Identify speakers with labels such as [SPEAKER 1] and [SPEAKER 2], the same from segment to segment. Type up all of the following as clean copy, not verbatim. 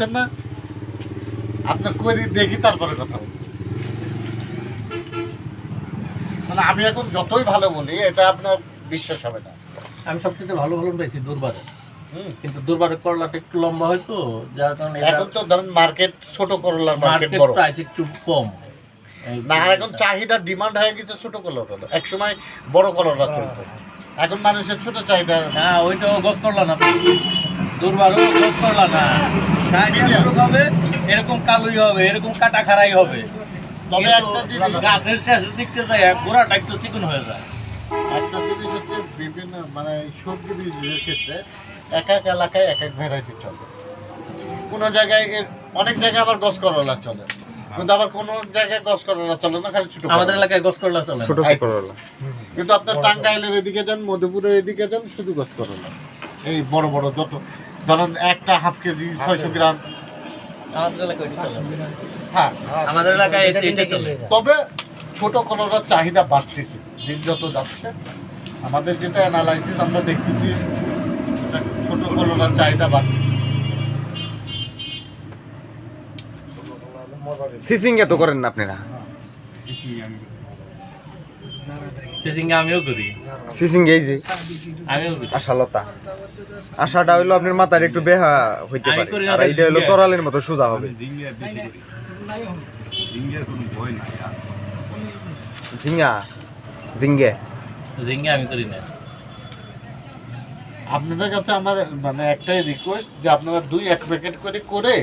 [SPEAKER 1] করছেন না, আপনার করি দেখি তারপরে কথা বলবো। মানে আমি এখন যতই ভালো বলি এটা আপনার বিশ্বাস হবে না।
[SPEAKER 2] আমি সবচেয়ে ভালো ফলন পাইছি দুর্বারে,
[SPEAKER 1] হুম।
[SPEAKER 2] কিন্তু দুর্বারের করলাটা একটু লম্বা হয় তো, যার কারণে
[SPEAKER 1] এখন তো ধরেন মার্কেট ছোট করলার মার্কেট
[SPEAKER 2] মার্কেট
[SPEAKER 1] বড়
[SPEAKER 2] প্রাইস একটু কম।
[SPEAKER 1] না, এখন চাহিদা ডিমান্ড হয়ে গেছে ছোট কলর হলো, এক সময় বড় কলরটা চলতো, এখন মানুষের ছোট চাহিদা।
[SPEAKER 2] হ্যাঁ, ওইটাও গছ করলা না, দুর্বারও গছ করলা না, হবে এরকম কালোই হবে, এরকম কাটা খাড়াই হবে।
[SPEAKER 1] তবে
[SPEAKER 2] কিন্তু
[SPEAKER 1] একটা জিনিস,
[SPEAKER 2] গাছের শেষের দিকতে যায় গোড়াটা একটু চিকন হয়ে যায়।
[SPEAKER 1] একটা জিনিস হচ্ছে বিভিন্ন মানে সবজি বীজের ক্ষেত্রে এক এক এলাকায় এক এক ভ্যারাইটি চলে। কোনো জায়গায় অনেক জায়গায় আবার গছ করলা চলে, কিন্তু আবার কোনো জায়গায় গছ করলা চলে না, খালি ছোট
[SPEAKER 2] আমাদের এলাকায় গছ করলা চলে
[SPEAKER 3] ছোট
[SPEAKER 2] না।
[SPEAKER 3] ছোট করলা।
[SPEAKER 1] কিন্তু আপনার টাঙ্গাইলের এদিকে যান, মধুপুরের এদিকে যান, শুধু গছ করলা। এই বড় বড় যত ধরেন একটা হাফ কেজি 600 গ্রাম।
[SPEAKER 2] আমাদের এলাকায় ওইটা চলে না।
[SPEAKER 1] হ্যাঁ,
[SPEAKER 2] আমাদের এলাকায় এটা চলে।
[SPEAKER 1] তবে ছোট কলার চাহিদা বাড়তেছে দিন যত যাচ্ছে। আমাদের যেটা অ্যানালাইসিস আমরা দেখতেছি, এটা ছোট কলার চাহিদা বাড়তেছে।
[SPEAKER 3] সিসিং এত করেন না আপনারা?
[SPEAKER 2] চিচিঙ্গা আমিও করি,
[SPEAKER 3] সিসিং এই যে
[SPEAKER 2] আমিও করি।
[SPEAKER 3] আশালতা, আশাটা হইলো আপনার মাথার একটু বেহা হইতে
[SPEAKER 2] আমি
[SPEAKER 3] পারে,
[SPEAKER 2] করি না,
[SPEAKER 3] আর এইটা হলো তরালের মতো সোজা হবে। ঝিঙ্গা জিঙ্গে
[SPEAKER 2] চিচিঙ্গা আমি করি না।
[SPEAKER 1] আপনাদের কাছে আমার মানে একটাই রিকোয়েস্ট যে আপনারা 2-1 প্যাকেট করে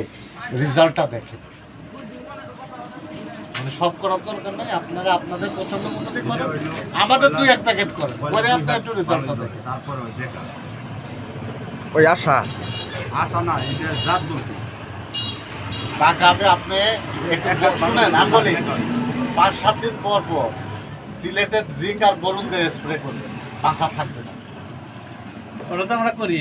[SPEAKER 1] রেজাল্টটা দেখেন। মানে সব করার দরকার নাই, আপনারা আপনাদের পছন্দ মতো করেন, আমাদের 2-1 প্যাকেট করেন, করে আপনারা একটু রেজাল্টটা দেখেন।
[SPEAKER 3] ওই আশা
[SPEAKER 1] পাকাবে আপনি একটু শুনেন, আমি বলি 5-7 দিন পর সিলেটেড জিঙ্ক আর বরুণ দিয়ে স্প্রে করবেন, পাখা থাকবে না।
[SPEAKER 2] ওটা তো আমরা করি।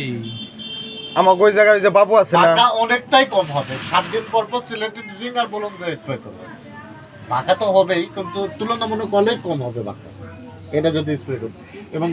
[SPEAKER 3] আমার ওই জায়গায় যে বাবু আছে না,
[SPEAKER 1] পাকা অনেকটাই কম হবে। 7 দিন পর সিলেটেড জিঙ্ক আর বরুণ দিয়ে স্প্রে করবেন, পাকা তো হবেই কিন্তু তুলনামূলক অনেক কম হবে পাকা, এটা যদি স্প্রে করবেন। এবং